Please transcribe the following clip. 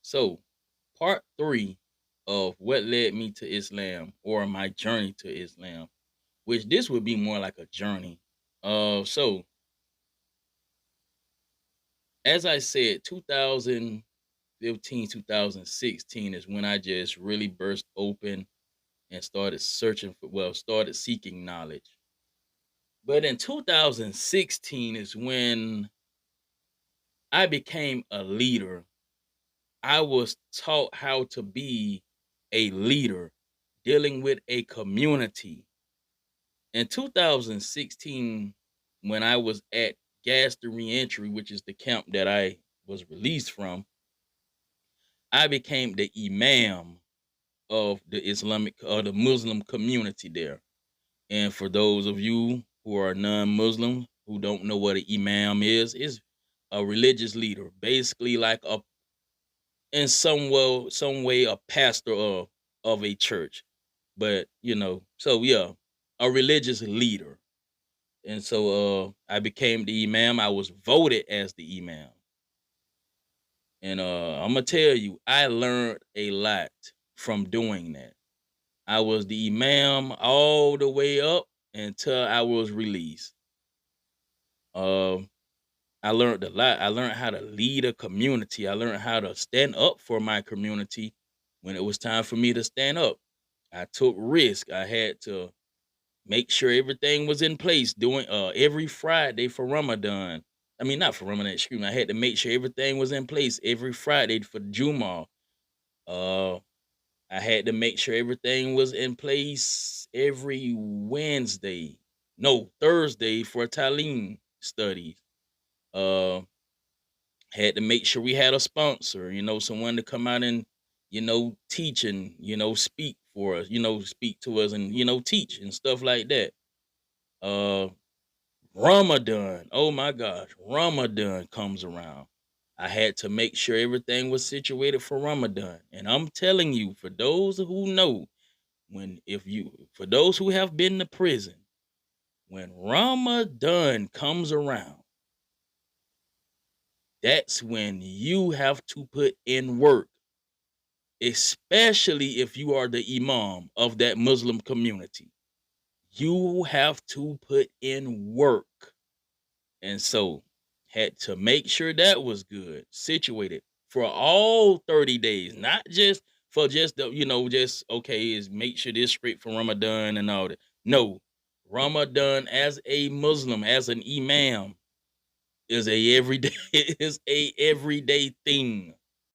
So, part three of what led me to Islam or my journey to Islam, which this would be more like a journey. So as I said, 2015, 2016 is when I just really burst open and started started seeking knowledge. But in 2016 is when I became a leader. I was taught how to be a leader dealing with a community. In 2016, when I was at Gas to Reentry, which is the camp that I was released from, I became the imam of the Muslim community there. And for those of you who are non-Muslim who don't know what an imam is a religious leader, basically like a in some way a pastor of a church. But so yeah, a religious leader. And so I became the imam. I was voted as the imam. And I'm gonna tell you, I learned a lot from doing that. I was the imam all the way up until I was released. Um, I learned a lot. I learned how to lead a community. I learned how to stand up for my community when it was time for me to stand up. I took risk. I had to make sure everything was in place. Doing every Friday for Ramadan. I mean, not for Ramadan. Excuse me. I had to make sure everything was in place every Friday for Juma. Uh, I had to make sure everything was in place every Wednesday. No, Thursday for Talim studies. Uh, had to make sure we had a sponsor, someone to come out and, teach and, speak for us, speak to us and, teach and stuff like that. Uh, Ramadan, oh my gosh, Ramadan comes around. I had to make sure everything was situated for Ramadan. And I'm telling you, for those who know, for those who have been to prison, when Ramadan comes around, that's when you have to put in work, especially if you are the imam of that Muslim community. You have to put in work. And so had to make sure that was good, situated for all 30 days, not just for just the, just okay, is make sure this straight for Ramadan and all that. No, Ramadan as a Muslim, as an imam, is a everyday is a everyday thing.